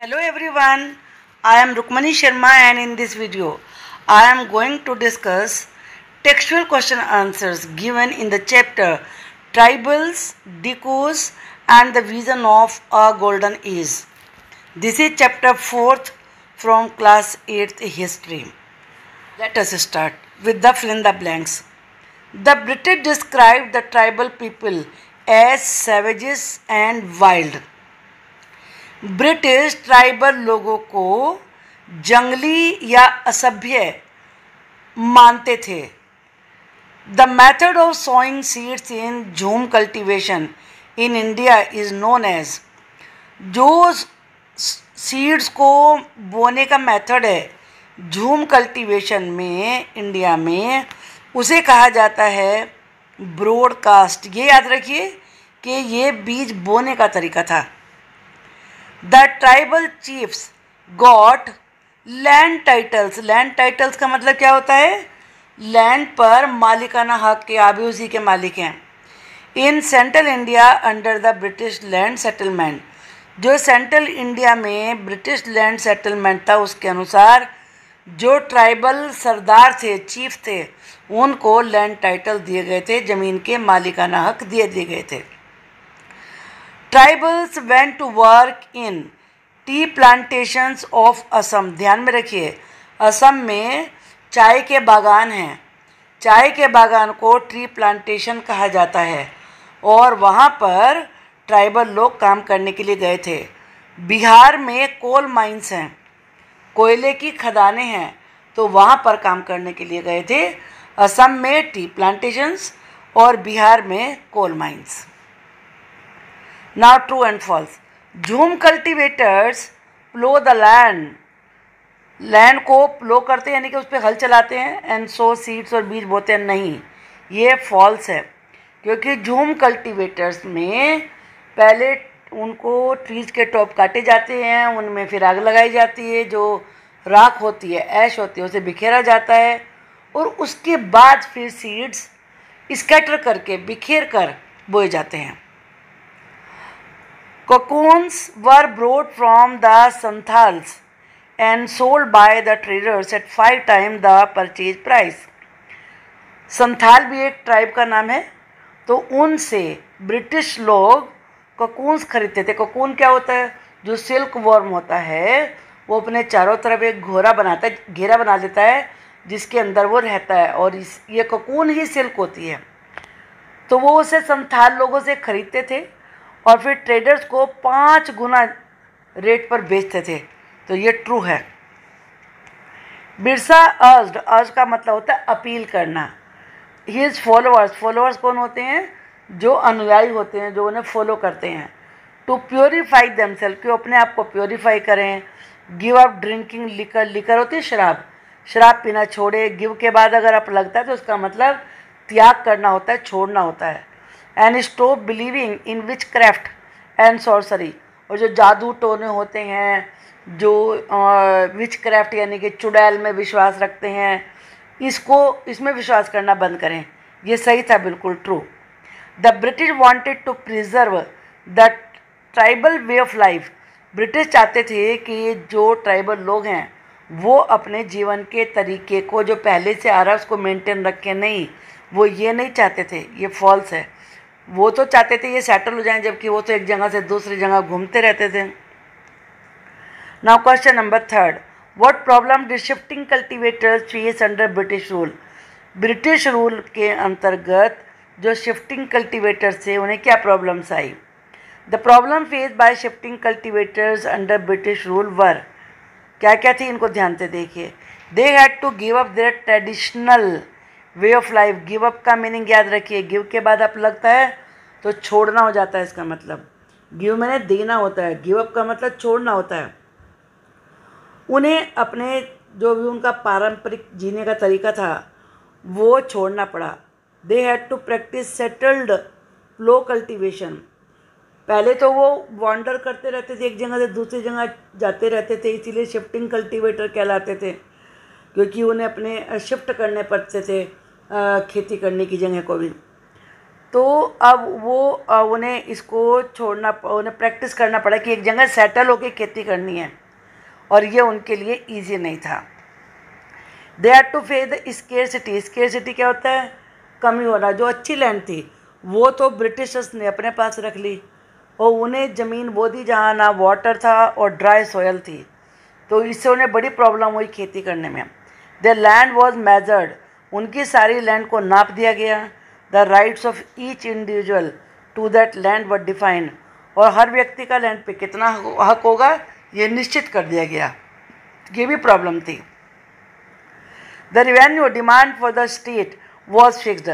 Hello everyone, I am Rukmani Sharma and in this video I am going to discuss textual question answers given in the chapter Tribals, Decos and the Vision of a Golden Age. This is chapter 4th from class 8th history. Let us start with the fill in the blanks. The British described the tribal people as savages and wild. British tribal लोगों को जंगली या असभ्य मानते थे. The method of sowing seeds in jhum cultivation in India is known as. जो seeds को बोने का मेथड है झूम कल्टीवेशन में इंडिया में, उसे कहा जाता है ब्रॉडकास्ट. ये याद रखिए कि ये बीज बोने का तरीका था. The tribal chiefs got land titles. Land titles का मतलब क्या होता है? लैंड पर मालिकाना हक के, आप भी उसी के मालिक हैं. In central India under the British land settlement. जो सेंट्रल इंडिया में ब्रिटिश लैंड सेटलमेंट था उसके अनुसार जो ट्राइबल सरदार थे, चीफ थे, उनको लैंड टाइटल दिए गए थे, ज़मीन के मालिकाना हक दिए गए थे. Tribals went to work in tea plantations of Assam. ध्यान में रखिए, असम में चाय के बागान हैं. चाय के बागान को ट्री प्लांटेशन कहा जाता है और वहाँ पर ट्राइबल लोग काम करने के लिए गए थे. बिहार में कोल माइंस हैं, कोयले की खदानें हैं, तो वहाँ पर काम करने के लिए गए थे. असम में टी प्लांटेशंस और बिहार में coal mines. Now true and false. Jhum cultivators plough the land. Land को प्लो करते हैं यानी कि उस पर हल चलाते हैं. एंड सो सीड्स और बीज बोते हैं. नहीं, ये फॉल्स है, क्योंकि झूम कल्टिवेटर्स में पहले उनको ट्रीज के टॉप काटे जाते हैं, उनमें फिर आग लगाई जाती है, जो राख होती है, ऐश होती है, उसे बिखेरा जाता है और उसके बाद फिर सीड्स स्कैटर करके बिखेर कर बोए जाते हैं. Cocoons were brought from the Santals and sold by the traders at 5 times the purchase price. Santhal भी एक ट्राइब का नाम है, तो उनसे ब्रिटिश लोग कोकून्स खरीदते थे. कोकून क्या होता है? जो सिल्क वर्म होता है, वो अपने चारों तरफ एक घेरा बना देता है जिसके अंदर वो रहता है, और ये कोकून ही सिल्क होती है. तो वो उसे संथाल लोगों से खरीदते थे और फिर ट्रेडर्स को 5 गुना रेट पर बेचते थे. तो ये ट्रू है. बिरसा अर्ज का मतलब होता है अपील करना. हिज फॉलोअर्स कौन होते हैं? जो अनुयायी होते हैं, जो उन्हें फॉलो करते हैं. टू प्योरीफाई देमसेल्फ, कि अपने आप को प्योरीफाई करें. गिव अप ड्रिंकिंग लिकर होती है शराब. शराब पीना छोड़े. गिव के बाद अगर आप लगता है तो उसका मतलब त्याग करना होता है, छोड़ना होता है. And stop believing in which craft and sorcery. और जो जादू टोने होते हैं, जो विच क्राफ्ट यानी कि चुड़ैल में विश्वास रखते हैं, इसमें विश्वास करना बंद करें. ये सही था, बिल्कुल true. The British wanted to preserve the tribal way of life. British चाहते थे कि जो ट्राइबल लोग हैं वो अपने जीवन के तरीके को जो पहले से आ रहा है उसको मेंटेन रखें. नहीं, वो ये नहीं चाहते थे. ये फॉल्स है. वो तो चाहते थे ये सेटल हो जाएं, जबकि वो तो एक जगह से दूसरी जगह घूमते रहते थे. Now question number 3. What problem did shifting cultivators face under British rule. British rule के अंतर्गत जो शिफ्टिंग कल्टीवेटर्स थे उन्हें क्या प्रॉब्लम्स आई. The problem faced by shifting cultivators under British rule were. क्या क्या थी, इनको ध्यान से देखिए. They had to give up their traditional way of life. Give up का मीनिंग याद रखिए. गिव के बाद आप लगता है तो छोड़ना हो जाता है. इसका मतलब गिव मैंने देना होता है, गिव अप का मतलब छोड़ना होता है. उन्हें अपने जो भी उनका पारंपरिक जीने का तरीका था वो छोड़ना पड़ा. They had to practise settled plough cultivation. पहले तो वो वॉन्डर करते रहते थे, एक जगह से दूसरी जगह जाते रहते थे, इसीलिए शिफ्टिंग कल्टीवेटर कहलाते थे, क्योंकि उन्हें अपने शिफ्ट करने पड़ते थे खेती करने की जगह को भी. तो अब वो उन्हें इसको छोड़ना, उन्हें प्रैक्टिस करना पड़ा कि एक जगह सेटल होकर खेती करनी है, और ये उनके लिए ईजी नहीं था। They had to face the scarcity. Scarcity क्या होता है? कमी होना। जो अच्छी लैंड थी वो तो ब्रिटिशर्स ने अपने पास रख ली, और उन्हें ज़मीन वो दी जहाँ ना वाटर था और ड्राई सॉयल थी, तो इससे उन्हें बड़ी प्रॉब्लम हुई खेती करने में। The land was measured. उनकी सारी लैंड को नाप दिया गया। The rights of each individual to that land were defined. और हर व्यक्ति का लैंड पे कितना हक होगा ये निश्चित कर दिया गया। ये भी प्रॉब्लम थी। The revenue demand for the state was fixed.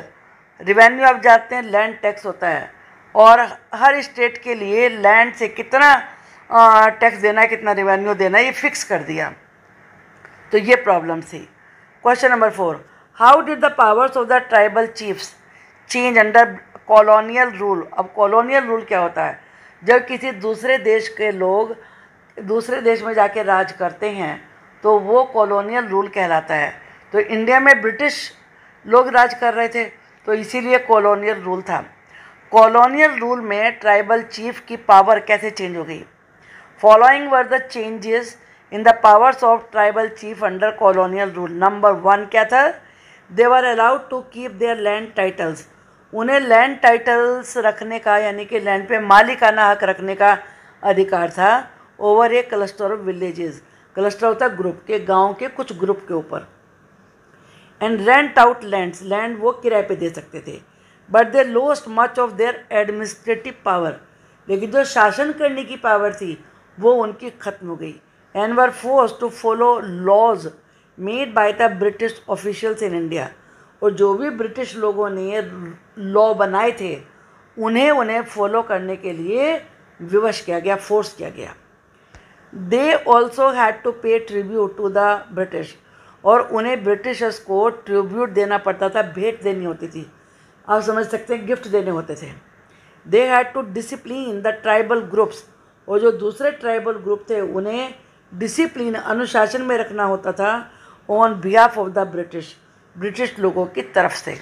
Revenue आप जानते हैं लैंड टैक्स होता है, और हर स्टेट के लिए लैंड से कितना टैक्स देना है, कितना रिवेन्यू देना है, ये फिक्स कर दिया। तो ये प्रॉब्लम थी। Question number 4, how did the powers of the tribal chiefs change under colonial rule. अब कॉलोनियल रूल क्या होता है? जब किसी दूसरे देश के लोग दूसरे देश में जाके राज करते हैं तो वो कॉलोनियल रूल कहलाता है। तो इंडिया में ब्रिटिश लोग राज कर रहे थे, तो इसीलिए कॉलोनियल रूल था। कॉलोनियल रूल में ट्राइबल चीफ की पावर कैसे चेंज हो गई? Following were the changes in the powers of tribal chief under colonial rule. Number 1 क्या था? They were allowed to keep their land titles. उन्हें लैंड टाइटल्स रखने का, यानी कि लैंड पे मालिकाना हक रखने का अधिकार था over A cluster of villages. Cluster होता है ग्रुप के, गांव के कुछ ग्रुप के ऊपर। And rent out lands. Land वो किराए पे दे सकते थे। But they lost much of their administrative power. लेकिन जो शासन करने की पावर थी वो उनकी खत्म हो गई। And were force to follow laws made by the British officials in India. और जो भी ब्रिटिश लोगों ने लॉ बनाए थे उन्हें फॉलो करने के लिए विवश किया गया, फोर्स किया गया। दे ऑल्सो हैड टू पे ट्रिब्यूट टू द ब्रिटिश। और उन्हें ब्रिटिशर्स को ट्रिब्यूट देना पड़ता था, भेंट देनी होती थी, आप समझ सकते हैं, गिफ्ट देने होते थे। They had to discipline the tribal groups. और जो दूसरे ट्राइबल ग्रुप थे उन्हें डिसिप्लिन, अनुशासन में रखना होता था on behalf of the British लोगों की तरफ से।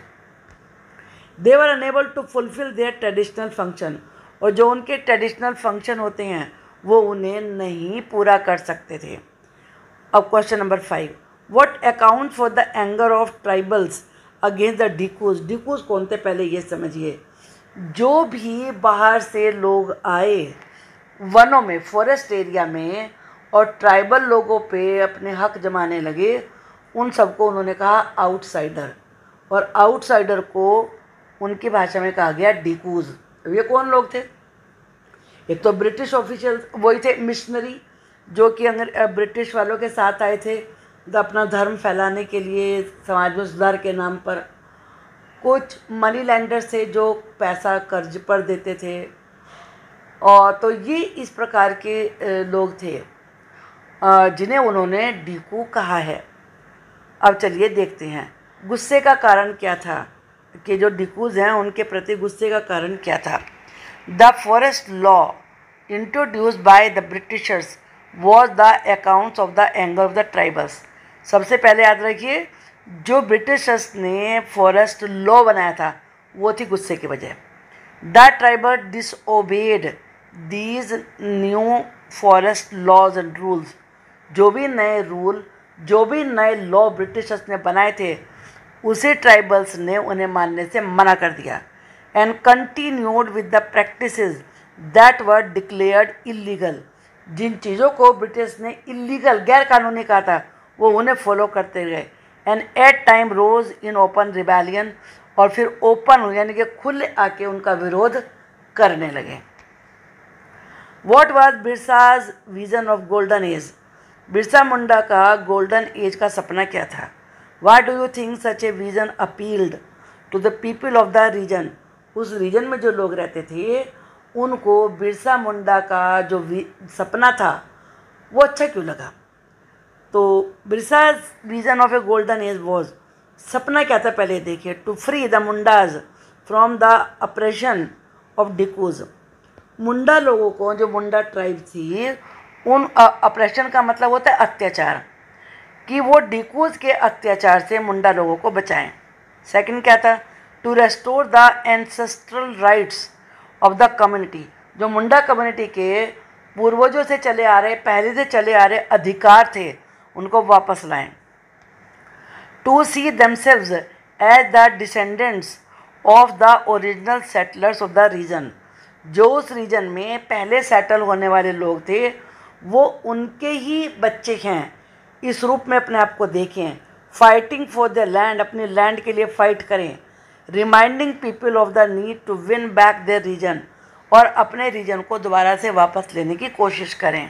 They were unable to fulfil their traditional function. और जो उनके ट्रेडिशनल फंक्शन होते हैं वो उन्हें नहीं पूरा कर सकते थे। अब question number 5, what account for the anger of tribals against the dikus. Dikus कौन थे पहले ये समझिए। जो भी बाहर से लोग आए वनों में, फॉरेस्ट एरिया में, और ट्राइबल लोगों पे अपने हक जमाने लगे, उन सबको उन्होंने कहा आउटसाइडर। और आउटसाइडर को उनकी भाषा में कहा गया डिकूज। ये कौन लोग थे? एक तो ब्रिटिश ऑफिशियल वही थे, मिशनरी, जो कि ब्रिटिश वालों के साथ आए थे अपना धर्म फैलाने के लिए, समाज में सुधार के नाम पर। कुछ मनी लैंडर्स थे जो पैसा कर्ज पर देते थे, और तो ये इस प्रकार के लोग थे जिन्हें उन्होंने डीकू कहा है। अब चलिए देखते हैं गुस्से का कारण क्या था, कि जो डिकूज हैं उनके प्रति गुस्से का कारण क्या था। The forest law introduced by the Britishers was the accounts of the anger of the tribals. सबसे पहले याद रखिए, जो ब्रिटिशर्स ने फॉरेस्ट लॉ बनाया था वो थी गुस्से की वजह। The tribal disobeyed these new forest laws and rules. जो भी नए रूल, जो भी नए लॉ ब्रिटिशर्स ने बनाए थे उसे ट्राइबल्स ने उन्हें मानने से मना कर दिया। And continued with the practices that were declared illegal. जिन चीज़ों को ब्रिटिश ने इलीगल, गैर कानूनी कहा था, वो उन्हें फॉलो करते गए। And at time rose in open rebellion. और फिर ओपन यानी कि खुले आके उनका विरोध करने लगे। What was Birsa's vision of golden age. Birsa Munda का गोल्डन एज का सपना क्या था? Why do you think such a vision appealed to the people of the region. उस रीजन में जो लोग रहते थे उनको बिरसा मुंडा का जो सपना था वो अच्छा क्यों लगा? तो Birsa's vision of a golden age was, सपना क्या था पहले देखिए, to free the Mundas from the oppression of dikus. Munda लोगों को, जो मुंडा ट्राइब थी, उन अप्रेशन का मतलब होता है अत्याचार, कि वो डिकूज के अत्याचार से मुंडा लोगों को बचाएं। सेकंड क्या था? To restore the ancestral rights of the community. जो मुंडा कम्युनिटी के पूर्वजों से चले आ रहे, पहले से चले आ रहे अधिकार थे, उनको वापस लाएं। To see themselves as the descendants of the original settlers of the region. जो उस रीजन में पहले सेटल होने वाले लोग थे वो उनके ही बच्चे हैं, इस रूप में अपने आप को देखें। फाइटिंग फॉर द लैंड, अपनी लैंड के लिए फाइट करें। Reminding people of the need to win back their region, और अपने रीजन को दोबारा से वापस लेने की कोशिश करें।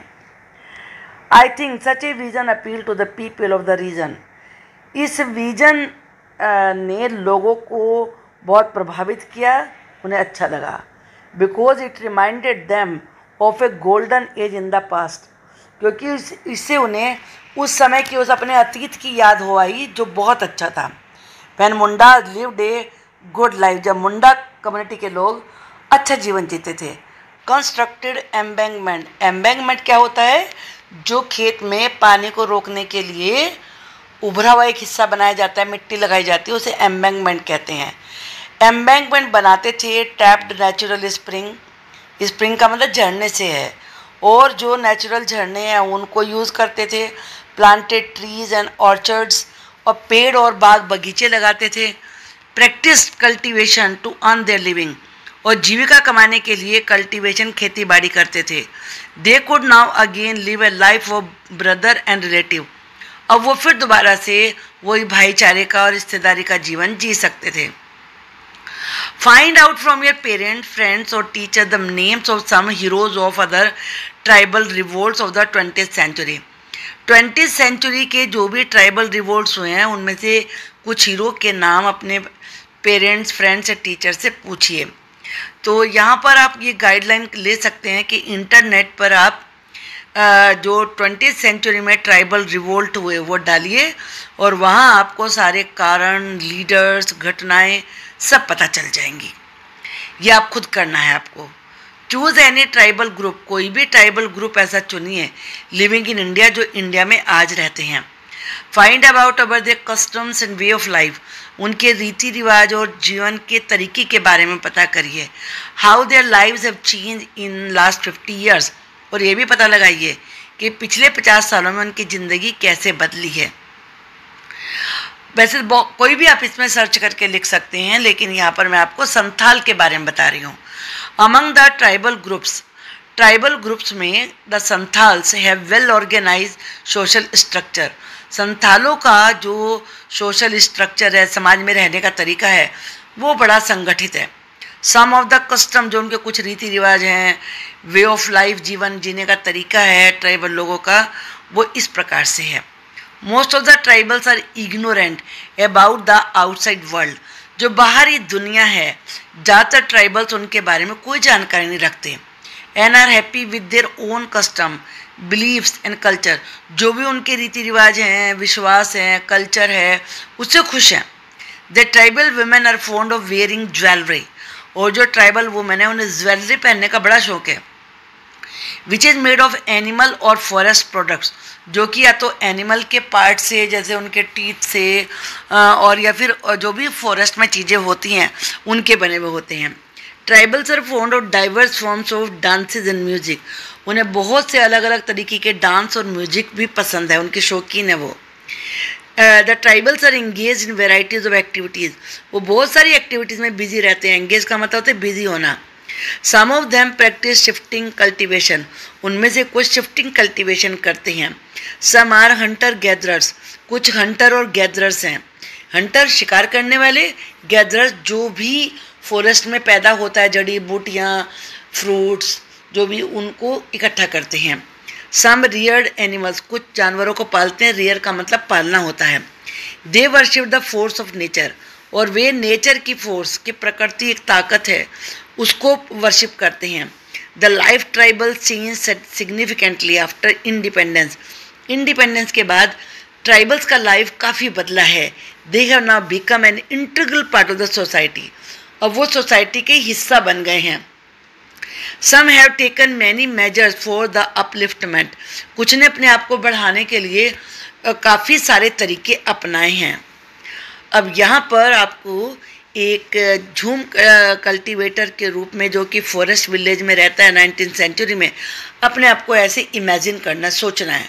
I think such a vision appeal to the people of the region. इस विजन ने लोगों को बहुत प्रभावित किया, उन्हें अच्छा लगा। Because it reminded them of a golden age in the past, क्योंकि इससे उन्हें उस समय की, उस अपने अतीत की याद हो आई जो बहुत अच्छा था। When Munda lived a good life, जब मुंडा कम्युनिटी के लोग अच्छा जीवन जीते थे। कंस्ट्रक्टेड एम्बैंकमेंट, एम्बैंकमेंट क्या होता है? जो खेत में पानी को रोकने के लिए उभरा हुआ एक हिस्सा बनाया जाता है, मिट्टी लगाई जाती है, उसे एम्बैंकमेंट कहते हैं। एम्बैंकमेंट बनाते थे टैप्ड नेचुरल स्प्रिंग, स्प्रिंग का मतलब झरने से है, और जो नेचुरल झरने हैं उनको यूज़ करते थे। प्लांटेड ट्रीज एंड ऑर्चर्ड्स, और पेड़ और बाग बगीचे लगाते थे। Practise cultivation to earn their living, और जीविका कमाने के लिए कल्टीवेशन, खेती बाड़ी करते थे। They could now again live A life of brother and relative, अब वो फिर दोबारा से वही भाईचारे का और रिश्तेदारी का जीवन जी सकते थे। Find out from your parents, friends और teacher the names of some heroes of other tribal revolts of the 20th century. 20th century के जो भी ट्राइबल रिवोल्ट्स हुए हैं उनमें से कुछ हीरो के नाम अपने पेरेंट्स, फ्रेंड्स या टीचर से पूछिए। तो यहाँ पर आप ये गाइडलाइन ले सकते हैं कि इंटरनेट पर आप जो 20th सेंचुरी में ट्राइबल रिवोल्ट हुए वो डालिए, और वहाँ आपको सारे कारण, लीडर्स, घटनाएं सब पता चल जाएंगी। ये आप खुद करना है आपको। चूज़ एनी ट्राइबल ग्रुप, कोई भी ट्राइबल ग्रुप ऐसा चुनिए लिविंग इन इंडिया जो इंडिया में आज रहते हैं। Find about our their customs and way of life, उनके रीति रिवाज और जीवन के तरीके के बारे में पता करिए। How their lives have change in last 50 years, और ये भी पता लगाइए कि पिछले 50 सालों में उनकी ज़िंदगी कैसे बदली है। वैसे कोई भी आप इसमें सर्च करके लिख सकते हैं, लेकिन यहाँ पर मैं आपको संथाल के बारे में बता रही हूँ। अमंग द ट्राइबल ग्रुप्स में the Santhals have well organise social structure. संथालों का जो सोशल स्ट्रक्चर है, समाज में रहने का तरीका है, वो बड़ा संगठित है। सम ऑफ द कस्टम, जो उनके कुछ रीति रिवाज हैं, वे ऑफ लाइफ, जीवन जीने का तरीका है ट्राइबल लोगों का, वो इस प्रकार से है। Most of the tribals are ignorant about the outside world, जो बाहरी दुनिया है ज़्यादातर ट्राइबल्स उनके बारे में कोई जानकारी नहीं रखते। And are happy with their own custom, beliefs and culture, जो भी उनके रीति रिवाज हैं, विश्वास हैं, कल्चर है, उससे खुश हैं। The tribal women are fond of wearing jewellery, और जो ट्राइबल वुमेन है उन्हें ज्वेलरी पहनने का बड़ा शौक है। Which is made of animal और फॉरेस्ट प्रोडक्ट्स, जो कि या तो एनिमल के पार्ट से, जैसे उनके टीथ से, और या फिर जो भी फॉरेस्ट में चीज़ें होती हैं उनके बने हुए होते हैं। Tribals are fond of diverse forms of dances and music, उन्हें बहुत से अलग अलग तरीके के डांस और म्यूजिक भी पसंद है, उनके शौकीन है वो। The tribals are engage in varieties of activities, वो बहुत सारी एक्टिविटीज़ में बिजी रहते हैं। एंगेज का मतलब होता है बिजी होना। Some of them practice shifting cultivation, उनमें से कुछ शिफ्टिंग कल्टिवेशन करते हैं। सम आर हंटर गैदरर्स, कुछ हंटर और गैदरर्स हैं। हंटर शिकार करने वाले, गैदरर्स जो भी फॉरेस्ट में पैदा होता है, जड़ी बूटियाँ, फ्रूट्स, जो भी उनको इकट्ठा करते हैं। सम रियर्ड एनिमल्स, कुछ जानवरों को पालते हैं, रियर का मतलब पालना होता है। They worship the force of nature, और वे नेचर की फोर्स, की प्रकृति एक ताकत है, उसको वर्शिप करते हैं। The life tribal change significantly after independence, independence के बाद ट्राइबल्स का लाइफ काफ़ी बदला है। They have now become an integral part of the society, अब वो सोसाइटी के हिस्सा बन गए हैं। Some have taken many measures for the upliftment, कुछ ने अपने आप को बढ़ाने के लिए काफ़ी सारे तरीके अपनाए हैं। अब यहाँ पर आपको एक झूम कल्टीवेटर के रूप में जो कि फॉरेस्ट विलेज में रहता है 19th सेंचुरी में, अपने आप को ऐसे इमेजिन करना, सोचना है।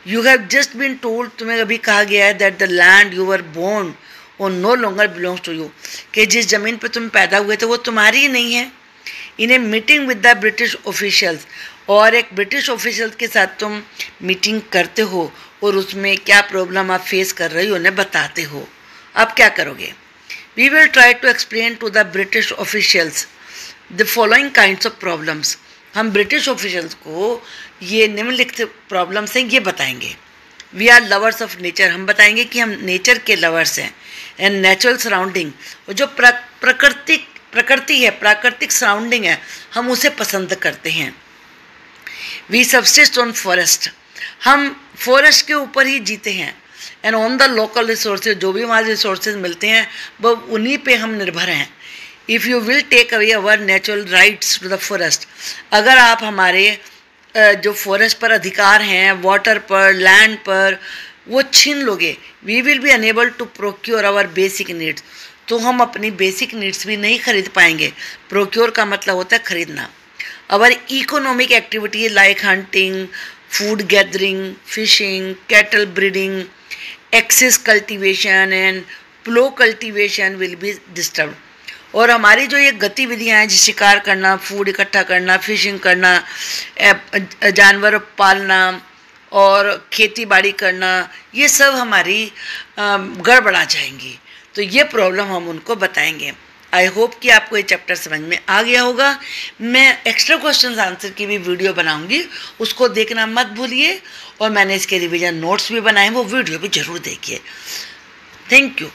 You have just been told, तुम्हें अभी कहा गया है that the land you were born और no longer belongs to you, कि जिस ज़मीन पर तुम पैदा हुए थे वो तुम्हारी ही नहीं है। In a meeting with the British officials, और एक ब्रिटिश ऑफिशियल के साथ तुम मीटिंग करते हो और उसमें क्या प्रॉब्लम आप फेस कर रही हो उन्हें बताते हो। आप क्या करोगे? We will try to explain to the British officials the following kinds of problems, हम ब्रिटिश ऑफिशियल्स को ये निम्नलिखित प्रॉब्लम्स हैं ये बताएंगे। We are lovers of nature, हम बताएंगे कि हम नेचर के लवर्स हैं। एंड नेचुरल सराउंडिंग, जो प्रकृति है, प्राकृतिक सराउंडिंग है, हम उसे पसंद करते हैं। वी सबसिस्ट ऑन फॉरेस्ट, हम फॉरेस्ट के ऊपर ही जीते हैं। And on the local resources, जो भी हमारे रिसोर्सेज मिलते हैं वो उन्हीं पे हम निर्भर हैं। If you will take away our natural rights to the forest, अगर आप हमारे जो फॉरेस्ट पर अधिकार हैं, वाटर पर, लैंड पर, वो छीन लोगे, we will be unable to procure our basic needs, तो हम अपनी बेसिक नीड्स भी नहीं खरीद पाएंगे। प्रोक्योर का मतलब होता है खरीदना। Our economic activity like hunting, food gathering, fishing, cattle breeding, excess cultivation and plough cultivation will be disturb, और हमारी जो ये गतिविधियाँ हैं, जैसे शिकार करना, फूड इकट्ठा करना, फिशिंग करना, जानवर पालना और खेती बाड़ी करना, ये सब हमारी गड़बड़ा जाएंगी। तो ये प्रॉब्लम हम उनको बताएंगे। आई होप कि आपको ये चैप्टर समझ में आ गया होगा। मैं एक्स्ट्रा क्वेश्चन आंसर की भी वीडियो बनाऊंगी, उसको देखना मत भूलिए। और मैंने इसके रिवीजन नोट्स भी बनाए, वो वीडियो भी ज़रूर देखिए। Thank you.